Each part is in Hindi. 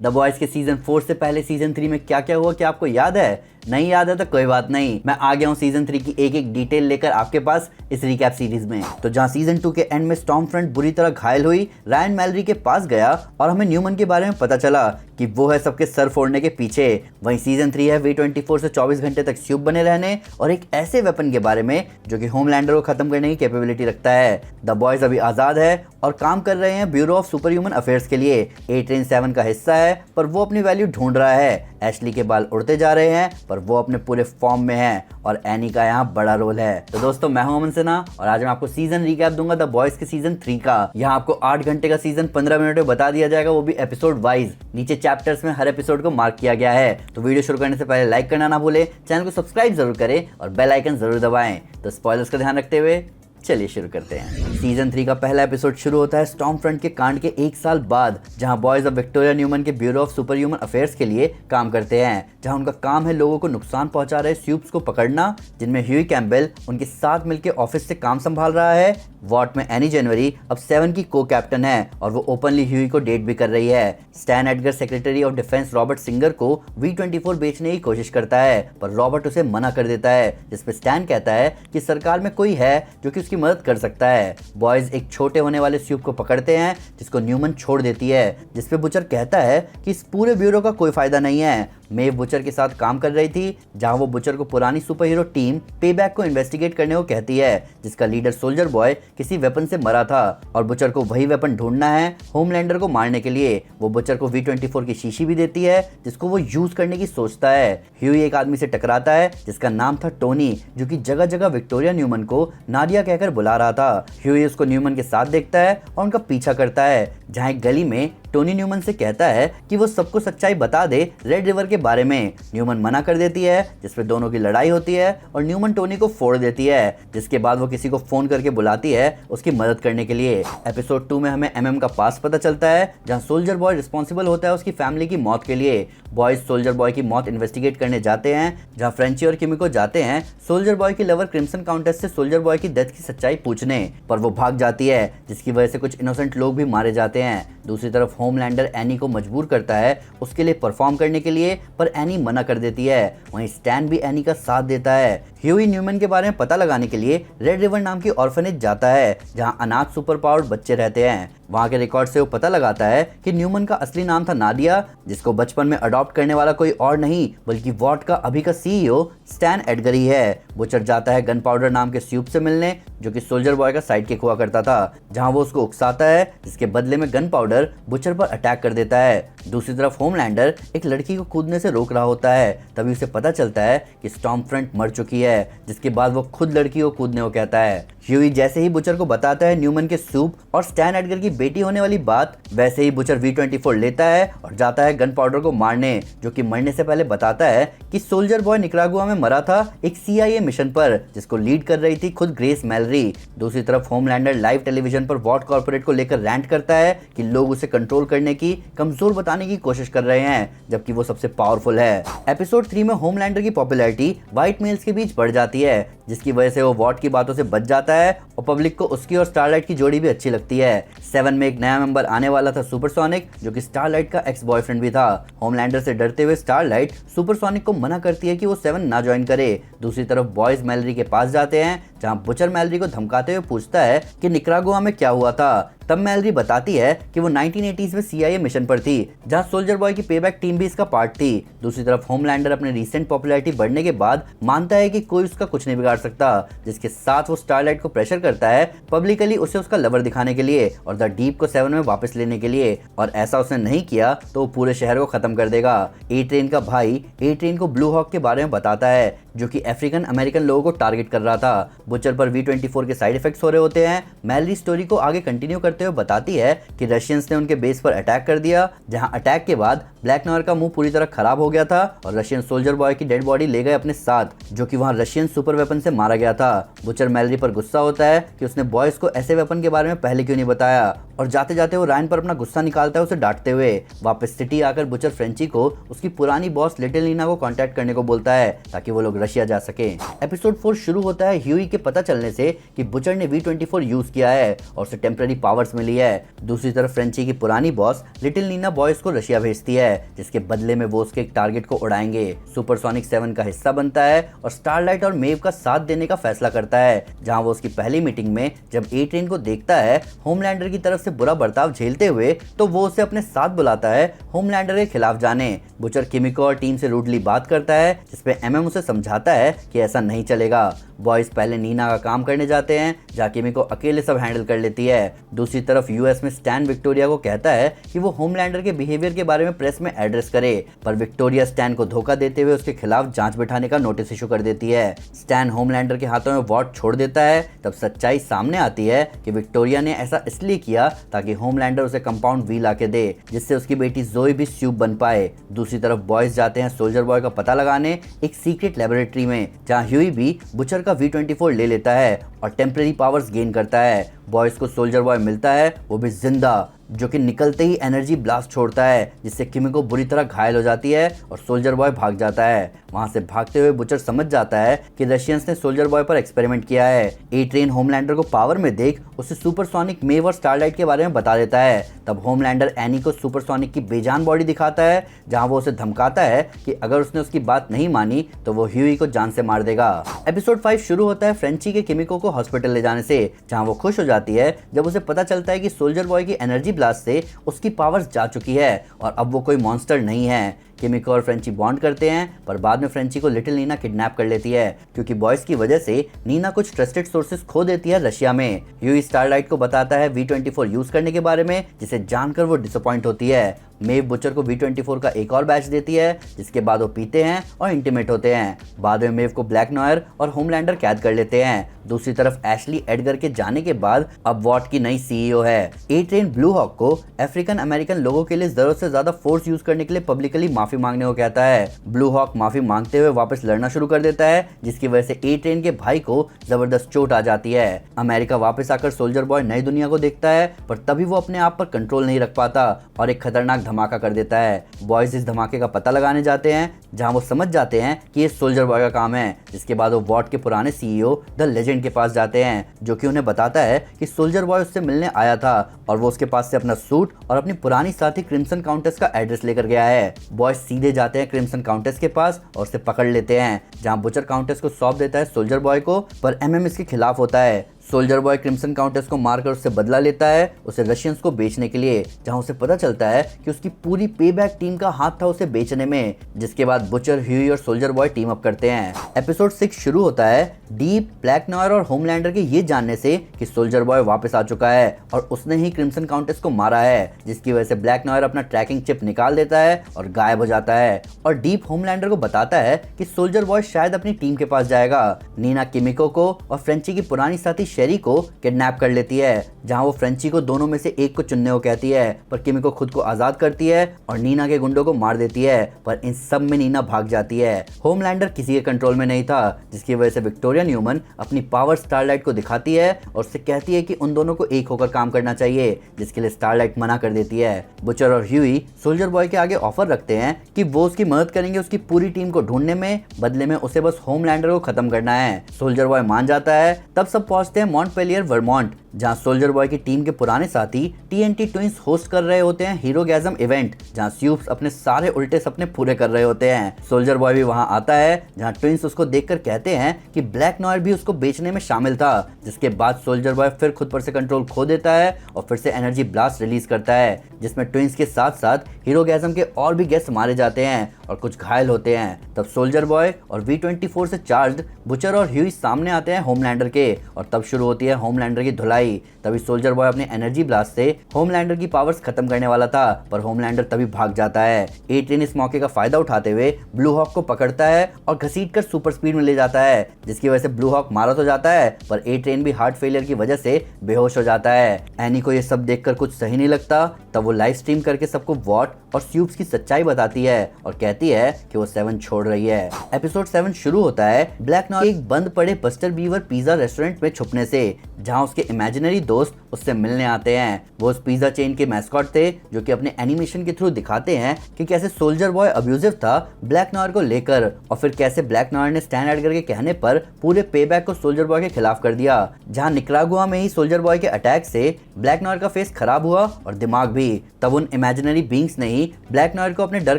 द बॉयज के सीजन 4 से पहले सीजन 3 में क्या क्या हुआ, क्या आपको याद है? नहीं याद है तो कोई बात नहीं, मैं आ गया हूँ सीजन 3 की एक एक डिटेल लेकर आपके पास इस रिकैप सीरीज में। तो जहाँ सीजन 2 के एंड में स्टॉर्म फ्रंट बुरी तरह घायल हुई, रायन मैलरी के पास गया और हमें न्यूमन के बारे में पता चला कि वो है सबके सर फोड़ने के पीछे। वहीं सीजन 3 है V24 से 24 घंटे तक स्यूप बने रहने और एक ऐसे वेपन के बारे में जो कि होमलैंडर को खत्म करने की कैपेबिलिटी रखता है। द बॉयज अभी आजाद है और काम कर रहे हैं bureau of super human affairs के लिए। ए ट्रेन 7 का हिस्सा है पर वो अपनी वैल्यू ढूंढ रहा है। एशली के बाल उड़ते जा रहे हैं पर वो अपने पूरे फॉर्म में है और एनी का यहाँ बड़ा रोल है। तो दोस्तों, मैं हूं अमन सिन्हा और आज मैं आपको सीजन रिकैप दूंगा द बॉयज के सीजन 3 का। यहाँ आपको 8 घंटे का सीजन 15 मिनट में बता दिया जाएगा, वो भी एपिसोड वाइज। नीचे चैप्टर्स में हर एपिसोड को मार्क किया गया है। तो वीडियो शुरू करने से पहले लाइक करना ना भूले, चैनल को सब्सक्राइब जरूर करें और बेल आइकन जरूर दबाएं। तो स्पॉयलर्स का ध्यान रखते हुए चलिए शुरू करते हैं। सीजन 3 का पहला एपिसोड शुरू होता है स्टॉर्म फ्रंट के कांड के 1 साल बाद, जहां बॉयज अब विक्टोरिया न्यूमन के bureau of super human affairs के लिए काम करते हैं, जहां उनका काम है लोगों को नुकसान पहुंचा रहे स्यूप्स को पकड़ना, जिनमें ह्यूई कैम्पबेल उनके साथ मिलकर ऑफिस से काम संभाल रहा है। वॉट में एनी जनवरी अब 7 की को कैप्टन है और वो ओपनली ह्यूई को डेट भी कर रही है। Stand Edgar secretary of defence Robert singer को V24 बेचने की कोशिश करता है पर रॉबर्ट उसे मना कर देता है, जिसपे स्टैन कहता है कि सरकार में कोई है जो कि उसकी मदद कर सकता है। बॉयज एक छोटे होने वाले स्यूप को पकड़ते हैं जिसको न्यूमन छोड़ देती है, जिसपे बुचर कहता है कि इस पूरे ब्यूरो का कोई फायदा नहीं है। मेव बुचर के साथ काम कर रही थी, जहां वो बुचर को पुरानी सुपर हीरो टीम पेबैक को इन्वेस्टिगेट करने को कहती है, जिसका लीडर सोल्जर बॉय किसी वेपन से मरा था और बुचर को वही वेपन ढूंढना है होमलैंडर को मारने के लिए। वो बुचर को V24 की शीशी भी देती है जिसको वो यूज करने की सोचता है। ह्यूई एक आदमी से टकराता है जिसका नाम था टोनी, जो कि जगह जगह विक्टोरिया न्यूमन को नाडिया कहकर बुला रहा था। ह्यूई उसको न्यूमन के साथ देखता है और उनका पीछा करता है, जहां एक गली में टोनी न्यूमन से कहता है कि वो सबको सच्चाई बता दे रेड रिवर के बारे में। न्यूमन मना कर देती है, जिसपे दोनों की लड़ाई होती है और न्यूमन टोनी को फोड़ देती है, जिसके बाद वो किसी को फोन करके बुलाती है उसकी मदद करने के लिए। एपिसोड 2 में हमें MM का पास पता चलता है, जहां सोल्जर बॉय रिस्पॉन्सिबल होता है उसकी फैमिली की मौत के लिए। बॉयज सोल्जर बॉय की मौत इन्वेस्टिगेट करने जाते हैं, जहां फ्रेंची और किमिको जाते हैं सोल्जर बॉय की लवर क्रिम्सन काउंटेस से सोल्जर बॉय की डेथ की सच्चाई पूछने, पर वो भाग जाती है, जिसकी वजह से कुछ इनोसेंट लोग भी मारे जाते हैं। दूसरी तरफ होमलैंडर एनी को मजबूर करता है उसके लिए परफॉर्म करने के लिए, पर एनी मना कर देती है। वहीं स्टैन भी एनी का साथ देता है। ह्यूई न्यूमन के बारे में पता लगाने के लिए रेड रिवर नाम की ऑर्फनेज जाता है, जहां अनाथ सुपर पावर्ड बच्चे रहते हैं। वहां के रिकॉर्ड से वो पता लगाता है कि न्यूमन का असली नाम था नाडिया, जिसको बचपन में अडॉप्ट करने वाला कोई और नहीं बल्कि वॉट का अभी का CEO स्टैन एडगर ही है। बुचर जाता है गन पाउडर नाम के स्यूप से मिलने, जो कि सोल्जर बॉय का साइड किक हुआ करता था, जहां वो उसको उकसाता है, जिसके बदले में गन पाउडर बुचर पर अटैक कर देता है। दूसरी तरफ होमलैंडर एक लड़की को कूदने से रोक रहा होता है, तभी उसे पता चलता है कि स्टॉर्म फ्रंट मर चुकी है, जिसके बाद वो खुद लड़की को कूदने को कहता है। ह्यूई जैसे ही बुचर को बताता है न्यूमन के सूप और स्टैन एडगर की बेटी होने वाली बात, वैसे ही बुचर V24 लेता है और जाता है गन पाउडर को मारने, जो कि मरने से पहले बताता है कि सोल्जर बॉय निकरागुआ में मरा था एक CIA मिशन पर, जिसको लीड कर रही थी खुद ग्रेस मैलरी। दूसरी तरफ होमलैंडर लाइव टेलीविजन पर वॉट कॉर्पोरेट को लेकर रैंट करता है कि लोग उसे कंट्रोल करने की, कमजोर बताने की कोशिश कर रहे हैं, जबकि वो सबसे पावरफुल है। एपिसोड 3 में होमलैंडर की पॉपुलैरिटी व्हाइट मेल्स के बीच बढ़ जाती है, जिसकी वजह से वो वॉट की बातों से बच जाता है और पब्लिक को उसकी और स्टारलाइट की जोड़ी भी अच्छी लगती है। 7 में एक नया मेंबर आने वाला था सुपरसोनिक, जो कि स्टारलाइट का एक्स बॉयफ्रेंड भी था। होमलैंडर से डरते हुए स्टारलाइट सुपरसोनिक को मना करती है कि वो 7 ना ज्वाइन करे। दूसरी तरफ बॉयज मैलरी के पास जाते हैं, जहां बुचर मैलरी को धमकाते हुए पूछता है कि निकरागुआ में क्या हुआ था। तब मैलरी बताती है कि वो 1980s में CIA मिशन पर थी, जहां सोल्जर बॉय की पेबैक टीम भी इसका पार्ट थी। दूसरी तरफ होमलैंडर अपने रीसेंट पॉपुलैरिटी बढ़ने के बाद मानता है कि कोई उसका कुछ नहीं बिगाड़ सकता, जिसके साथ वो स्टारलाइट को प्रेशर करता है पब्लिकली उसे उसका लवर दिखाने के लिए और द डीप को 7 में वापस लेने के लिए, और ऐसा उसने नहीं किया तो वो पूरे शहर को खत्म कर देगा। ए ट्रेन का भाई ए ट्रेन को ब्लू हॉक के बारे में बताता है, जो कि अफ्रीकन अमेरिकन लोगों को टारगेट कर रहा था। बुचर पर V24 के साइड इफेक्ट्स हो रहे होते हैं। मैलरी स्टोरी को आगे कंटिन्यू करते हुए बताती है कि रशियंस ने उनके बेस पर अटैक कर दिया, जहां अटैक के बाद ब्लैक नॉयर का मुंह पूरी तरह खराब हो गया था और रशियन सोल्जर बॉय की डेड बॉडी ले गए अपने साथ, जो कि वहां रशियन सुपर वेपन से मारा गया था। बुचर मैलरी पर गुस्सा होता है कि उसने बॉयज को ऐसे वेपन के बारे में पहले क्यों नहीं बताया। और जाते जाते वो रायन पर अपना गुस्सा निकालता है उसे डांटते हुए। वापस सिटी आकर बुचर फ्रेंची को उसकी पुरानी बॉस लिटिल नीना को कांटेक्ट करने को बोलता है ताकि वो लोग रशिया जा सके। एपिसोड 4 शुरू होता है ह्यूई के पता चलने से कि बुचर ने V24 यूज किया है और उसे टेम्पररी पावर्स मिली है। दूसरी तरफ फ्रेंची की पुरानी बॉस लिटिल नीना बॉयज को रशिया भेजती है जिसके बदले में वो उसके एक टारगेट को उड़ाएंगे। सुपरसोनिक 7 का हिस्सा बनता है और स्टारलाइट और मेव का साथ देने का फैसला करता है, जहां वो उसकी पहली मीटिंग में जब ए ट्रेन को देखता है होमलैंडर की तरफ से बुरा बर्ताव झेलते हुए तो वो उसे अपने साथ बुलाता है होमलैंडर के खिलाफ जाने। बुचर किमिको और टीम से रूडली बात करता है जिसपे एमएम उसे समझाता है कि ऐसा नहीं चलेगा। बॉयज पहले नीना का काम करने जाते हैं जहाँ किमिको अकेले सब हैंडल कर लेती है। दूसरी तरफ यूएस में स्टैन विक्टोरिया को कहता है कि वो होमलैंडर के बिहेवियर के बारे में प्रेस में एड्रेस करे, पर विक्टोरिया स्टैन को धोखा देते हुए उसके खिलाफ जांच बिठाने का नोटिस इशू कर देती है। स्टैन होमलैंडर के हाथों में वॉट छोड़ देता है। तब सच्चाई सामने आती है कि विक्टोरिया ने ऐसा इसलिए किया ताकि होमलैंडर उसे कंपाउंड वी ला के दे जिससे उसकी बेटी जोई भी स्यूप बन पाए। दूसरी तरफ बॉयज जाते हैं सोल्जर बॉय का पता लगाने एक सीक्रेट लेबोरेटरी में, जहाँ ह्यूई भी बुचर का V24 ले लेता है और टेम्पररी पावर्स गेन करता है। बॉयज को सोल्जर बॉय मिलता है, वो भी जिंदा, जो कि निकलते ही एनर्जी ब्लास्ट छोड़ता है जिससे किमिको बुरी तरह घायल हो जाती है और सोल्जर बॉय भाग जाता है। वहां से भागते हुए बुचर समझ जाता है कि रशियंस ने सोल्जर बॉय पर एक्सपेरिमेंट किया है। ए ट्रेन होमलैंडर को पावर में देख उसे सुपरसोनिक मेव और स्टारलाइट के बारे में बता देता है। तब होमलैंडर एनी को सुपरसोनिक की बेजान बॉडी दिखाता है जहां वो उसे धमकाता है कि अगर उसने उसकी बात नहीं मानी तो वो ह्यूई को जान से मार देगा। एपिसोड 5 शुरू होता है फ्रेंची के किमिको को हॉस्पिटल ले जाने से, जहां वो खुश हो जाती है जब उसे पता चलता है कि सोल्जर बॉय की एनर्जी ब्लास्ट से उसकी पावर्स जा चुकी है और अब वो कोई मॉन्स्टर नहीं है। किमिको और फ्रेंची बॉन्ड करते हैं, पर बाद में फ्रेंची को लिटिल नीना किडनैप कर लेती है क्योंकि बॉयज की वजह से नीना कुछ ट्रस्टेड सोर्सेज खो देती है रशिया में। ह्यूई स्टारलाइट को बताता है V24 यूज करने के बारे में, जिसे जानकर वो डिसअपॉइंट होती है। मेव बुचर को V24 का एक और बैच देती है जिसके बाद वो पीते हैं और इंटीमेट होते हैं। बाद में मेव को ब्लैक नॉयर और होमलैंडर कैद कर लेते हैं। दूसरी तरफ एशली एडगर के जाने के बाद अब वॉट की नई सीईओ है। ए ट्रेन ब्लू हॉक को अफ्रीकन अमेरिकन लोगों के लिए जरूरत से ज्यादा फोर्स यूज करने के लिए पब्लिकली माफी मांगने को कहता है। ब्लू हॉक माफी मांगते हुए वापस लड़ना शुरू कर देता है जिसकी वजह से ए ट्रेन के भाई को जबरदस्त चोट आ जाती है। अमेरिका वापस आकर सोल्जर बॉय नई दुनिया को देखता है, पर तभी वो अपने आप पर कंट्रोल नहीं रख पाता और एक खतरनाक धमाका कर देता है। बॉयज इस धमाके का पता लगाने जाते हैं जहां वो समझ जाते हैं कि ये सोल्जर बॉय का काम है, जिसके बाद वो वॉट के पुराने सीईओ द लेजेंड के पास जाते हैं जो कि उन्हें बताता है कि सोल्जर बॉय उससे मिलने आया था और वो उसके पास से अपना सूट और अपनी पुरानी साथी क्रिम्सन काउंटेस का एड्रेस लेकर गया है। बॉयज सीधे जाते हैं क्रिम्सन काउंटेस के पास और उसे पकड़ लेते हैं, जहां बुचर काउंटेस को सौंप देता है सोल्जर बॉय को, पर एमएम इसके खिलाफ होता है। सोल्जर बॉय क्रिम्सन काउंटेस को मारकर उससे बदला लेता है उसे रशियंस को बेचने के लिए, जहां उसे पता चलता है कि उसकी पूरी पेबैक टीम का हाथ था उसे बेचने में, जिसके बाद बुचर, ह्यूई और सोल्जर बॉय टीम अप करते हैं। एपिसोड 6 शुरू होता है डीप, ब्लैक नॉयर और होमलैंडर के ये जानने से कि सोल्जर बॉय वापस आ चुका है और उसने ही क्रिम्सन काउंटेस को मारा है, जिसकी वजह से ब्लैक नॉयर अपना ट्रैकिंग चिप निकाल देता है और गायब हो जाता है। और डीप होमलैंडर को बताता है कि सोल्जर बॉय शायद अपनी टीम के पास जाएगा। नीना किमिको को और फ्रेंची की पुरानी साथी शेरी को किडनैप कर लेती है, जहां वो फ्रेंची को दोनों में से एक को चुनने को कहती है, पर किमिको खुद को आजाद करती है और नीना के गुंडों को मार देती है, पर इन सब में नीना भाग जाती है। होमलैंडर किसी के कंट्रोल में नहीं था, जिसकी वजह से विक्टोरिया न्यूमन अपनी पावर स्टारलाइट को दिखाती है और उससे कहती है कि उन दोनों को एक होकर काम करना चाहिए, जिसके लिए स्टारलाइट मना कर देती है। बुचर और ह्यूई सोल्जर बॉय के आगे ऑफर रखते हैं कि वो उसकी मदद करेंगे उसकी पूरी टीम को ढूंढने में, बदले में उसे बस होमलैंडर को खत्म करना है। सोल्जर बॉय मान जाता है। तब सब पहुंचते हैं मॉन्टपेलियर, वर्मोंट, जहां सोल्जर बॉय की टीम के पुराने साथी TNT ट्विंस होस्ट कर रहे होते हैं हीरोगैज़म इवेंट, जहां स्यूप्स अपने सारे उल्टे सपने पूरे कर रहे होते हैं। सोल्जर बॉय भी वहां आता है, जहां ट्विंस उसको देखकर कहते हैं कि ब्लैक नॉयर भी उसको बेचने में शामिल था, जिसके बाद सोल्जर बॉय फिर खुद पर से कंट्रोल खो देता है और फिर से एनर्जी ब्लास्ट रिलीज करता है, जिसमें ट्विंस के साथ साथ हीरोगैज़म के और भी गेस्ट मारे जाते हैं और कुछ घायल होते हैं। तब सोल्जर बॉय और V24 से चार्ज्ड बुचर और ह्यूई सामने आते हैं होमलैंडर के और तब शुरू होती है होमलैंडर की धुलाई। तभी सोल्जर बॉय अपने एनर्जी ब्लास्ट से होमलैंडर की पावर्स खत्म करने वाला था, पर होमलैंडर तभी भाग जाता है। ए ट्रेन इस मौके का फायदा उठाते हुए ब्लू हॉक को पकड़ता है और घसीटकर सुपर स्पीड में ले जाता है, जिसकी वजह से ब्लू हॉक मारा तो जाता है, पर ए ट्रेन भी हार्ट फेलियर की वजह से बेहोश हो जाता है। एनी को ये सब देखकर कुछ सही नहीं लगता, तब वो लाइव स्ट्रीम करके सबको वॉट और स्यूप्स की सच्चाई बताती है और कहती है कि वो 7 छोड़ रही है। एपिसोड 7 शुरू होता है ब्लैक नॉयर एक बंद पड़े बस्टर बीवर पिज्जा रेस्टोरेंट में छुपने से, जहां उसके इमेजिनरी दोस्त उससे मिलने आते हैं। वो उस पिज्जा चेन के मैस्कॉट थे जो कि अपने एनिमेशन के थ्रू दिखाते हैं कि कैसे सोल्जर बॉय अब्यूजिव था ब्लैक नॉयर को लेकर, और फिर कैसे ब्लैक नॉयर ने स्टैन एडगर के कहने पर पूरे पेबैक को सोल्जर बॉय के खिलाफ कर दिया। जहां निकरागुआ में ही सोल्जर बॉय के अटैक से ब्लैक नॉयर का फेस खराब हुआ और दिमाग भी। तब उन इमेजिनरी बींग्स ने ही ब्लैक नॉयर को अपने डर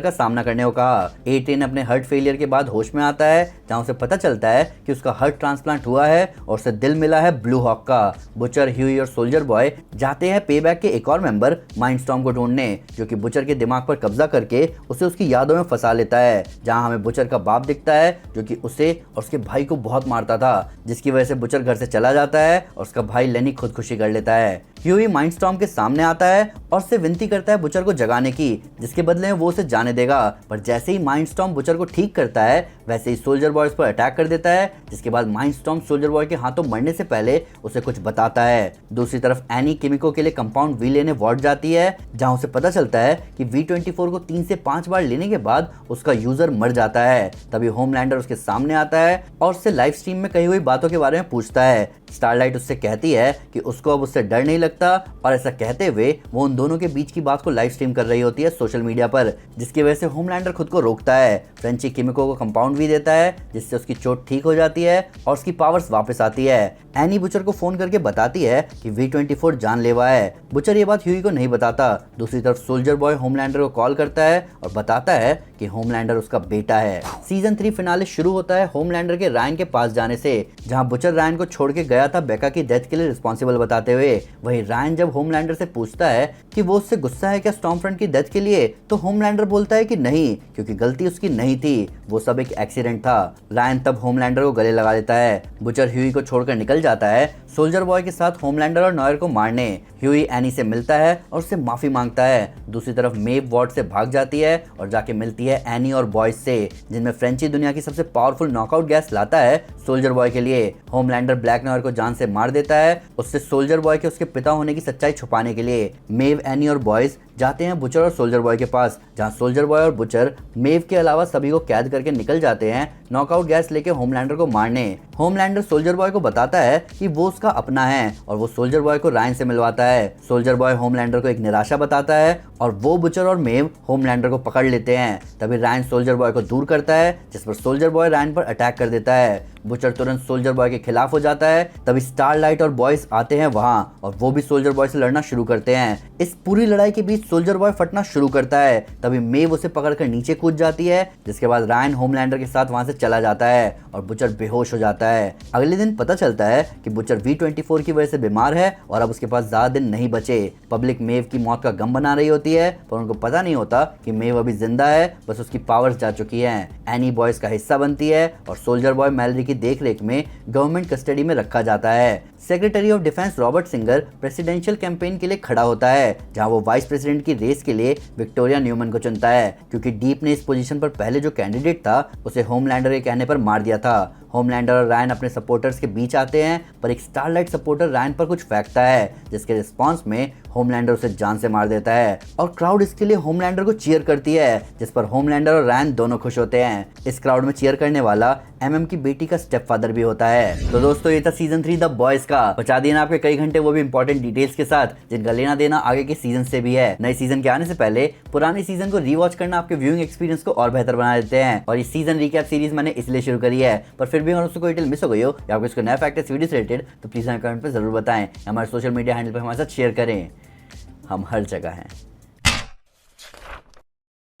का सामना करने को कहा। A-Train अपने हार्ट फेलियर के बाद होश में आता है, जहां उसे पता चलता है कि उसका हार्ट ट्रांसप्लांट हुआ है और उसे दिल मिला है ब्लू हॉक का। बुचर, ह्यूई और सोल्जर बॉय जाते हैं पेबैक के एक और मेंबर माइंडस्टॉर्म को ढूंढने, जो कि बुचर के दिमाग पर कब्जा करके उसे उसकी यादों में फंसा लेता है। जहां हमें बुचर का बाप दिखता है जो कि उसे और उसके भाई को बहुत मारता था, जिसकी वजह से बुचर घर से चला जाता है और उसका भाई लेनी खुदकुशी कर लेता है। ह्यूई माइंडस्टॉर्म के सामने आता है और उससे विनती करता है बुचर को जगाने की, जिसके बदले में वो उसे जाने देगा। पर जैसे ही माइंडस्टॉर्म बुचर को ठीक करता है वैसे ही सोल्जर बॉय उस पर अटैक कर देता है, जिसके बाद माइंडस्टॉर्म सोल्जर बॉय के हाथों मरने से पहले उसे कुछ बताता है। दूसरी तरफ एनी किमिको के लिए कंपाउंड वी लेने वार्ड जाती है, जहां उसे पता चलता है कि V24 को 3 से 5 बार लेने के बाद उसका यूजर मर जाता है। तभी होमलैंडर उसके सामने आता है और उससे लाइव स्ट्रीम में कही हुई बातों के बारे में पूछता है। स्टारलाइट उससे कहती है कि उसको अब उससे डर नहीं लगता, और ऐसा कहते हुए वो उन दोनों के बीच की बात को लाइव स्ट्रीम कर रही होती है सोशल मीडिया पर, जिसकी वजह से होमलैंडर खुद को रोकता है। फ्रेंची किमिको को कंपाउंड भी देता है, जिससे उसकी चोट ठीक हो जाती है और उसकी पावर्स वापस आती है। एनी बुचर को फोन करके बताती है कि V24 जानलेवा है। बुचर ये बात ह्यूई को नहीं बताता। दूसरी तरफ सोल्जर बॉय होमलैंडर को कॉल करता है और बताता है कि होमलैंडर उसका बेटा है। सीजन 3 फिनाले शुरू होता है होमलैंडर के रायन के पास जाने से, जहां बुचर रायन को छोड़ के गया था बेका की डेथ के लिए रिस्पॉन्सिबल बताते हुए। वही रायन जब होमलैंडर से पूछता है कि वो उससे गुस्सा है क्या स्टॉर्मफ्रंट की डेथ के लिए, तो होमलैंडर बोलता है कि नहीं, क्योंकि गलती उसकी नहीं थी, वो सब एक एक्सीडेंट था। रायन तब होमलैंडर को गले लगा लेता है। बुचर ह्यूई को छोड़कर निकल जाता है सोल्जर बॉय के साथ होमलैंडर और नॉयर को मारने। ह्यूई एनी से मिलता है और उससे माफी मांगता है। दूसरी तरफ मेव वार्ड से भाग जाती है और जाके मिलती है एनी और बॉयज से, जिनमें फ्रेंची दुनिया की सबसे पावरफुल नॉकआउट गैस लाता है सोल्जर बॉय के लिए। होमलैंडर ब्लैक नॉयर को जान से मार देता है, उससे सोल्जर बॉय के उसके पिता होने की सच्चाई छुपाने के लिए। मेव, एनी और बॉयज जाते हैं बुचर और सोल्जर बॉय के पास, जहां सोल्जर बॉय और बुचर मेव के अलावा सभी को कैद करके निकल जाते हैं नॉकआउट गैस लेके होमलैंडर को मारने। होमलैंडर सोल्जर बॉय को बताता है कि वो उसका अपना है और वो सोल्जर बॉय को रायन से मिलवाता है। सोल्जर बॉय होमलैंडर को एक निराशा बताता है और वो बुचर और मेव होमलैंडर को पकड़ लेते हैं। तभी रायन सोल्जर बॉय को दूर करता है, जिस पर सोल्जर बॉय रायन पर अटैक कर देता है। बुचर तुरंत सोल्जर बॉय के खिलाफ हो जाता है। तभी स्टारलाइट और बॉयज आते हैं वहां और वो भी सोल्जर बॉय से लड़ना शुरू करते हैं। इस पूरी लड़ाई के बीच सोल्जर बॉय फटना शुरू करता है। तभी मेव उसे पकड़कर नीचे कूद जाती है, जिसके बाद रायन होमलैंडर के साथ वहां से चला जाता है और बुचर बेहोश हो जाता है। अगले दिन पता चलता है कि बुचर V24 की वजह से बीमार है और अब उसके पास ज्यादा दिन नहीं बचे। पब्लिक मेव की मौत का गम बना रही होती है, पर उनको पता नहीं होता कि मेव अभी जिंदा है, बस उसकी पावर्स जा चुकी हैं। एनी बॉयज का हिस्सा बनती है और सोल्जर बॉय मैलरी की देखरेख में गवर्नमेंट कस्टडी में रखा जाता है। Secretary of defence Robert singer presidential campaign के लिए खड़ा होता है, जहां वो वाइस प्रेसिडेंट की रेस के लिए विक्टोरिया न्यूमन को चुनता है, क्योंकि डीप ने इस पोजीशन पर पहले जो कैंडिडेट था उसे होमलैंडर के कहने पर मार दिया था। होमलैंडर और रायन अपने सपोर्टर्स के बीच आते हैं, पर एक स्टारलाइट सपोर्टर रायन पर कुछ फेंकता है, जिसके रिस्पांस में होमलैंडर उसे जान से मार देता है और क्राउड इसके लिए होमलैंडर को चीयर करती है, जिस पर होमलैंडर और रायन दोनों खुश होते हैं। इस क्राउड में चीयर करने वाला MM की बेटी का स्टेप फादर भी होता है। तो दोस्तों ये था सीजन 3 द बॉयज का। बचा दिए ना आपके कई घंटे, वो भी इंपॉर्टेंट डिटेल्स के साथ, जिनका लेना देना आगे के सीजन से भी है। नए सीजन के आने से पहले पुराने सीजन को रीवॉच करना आपके व्यूइंग एक्सपीरियंस को और बेहतर बना देते हैं। और इस सीजन रिकैप सीरीज मैंने इसलिए शुरू करी है, पर फिर भी अगर उसको कोई डिटेल मिस हो गई हो या आपको इसको नया फैक्ट है वीडियो से रिलेटेड, तो प्लीज हमें कमेंट पे जरूर बताएं। हमारे सोशल मीडिया हैंडल पर हमारे साथ शेयर करें, हम हर जगह हैं।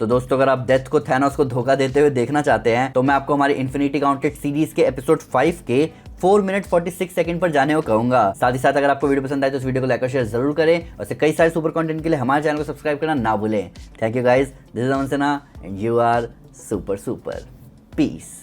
तो दोस्तों अगर आप डेथ को थैनोस को धोखा देते हुए देखना चाहते हैं, तो मैं आपको हमारी इन्फिनिटी गॉन्टलेट सीरीज के एपिसोड 5 के 4 मिनट 46 सेकंड पर जाने को कहूंगा। साथ ही साथ अगर आपको वीडियो पसंद आए तो इस वीडियो को लाइक और शेयर जरूर करें। वैसे कई सारे सुपर कंटेंट के लिए हमारे चैनल को सब्सक्राइब करना ना भूलें। Thank you guys, this is Aman Sinha and you are super super. Piece.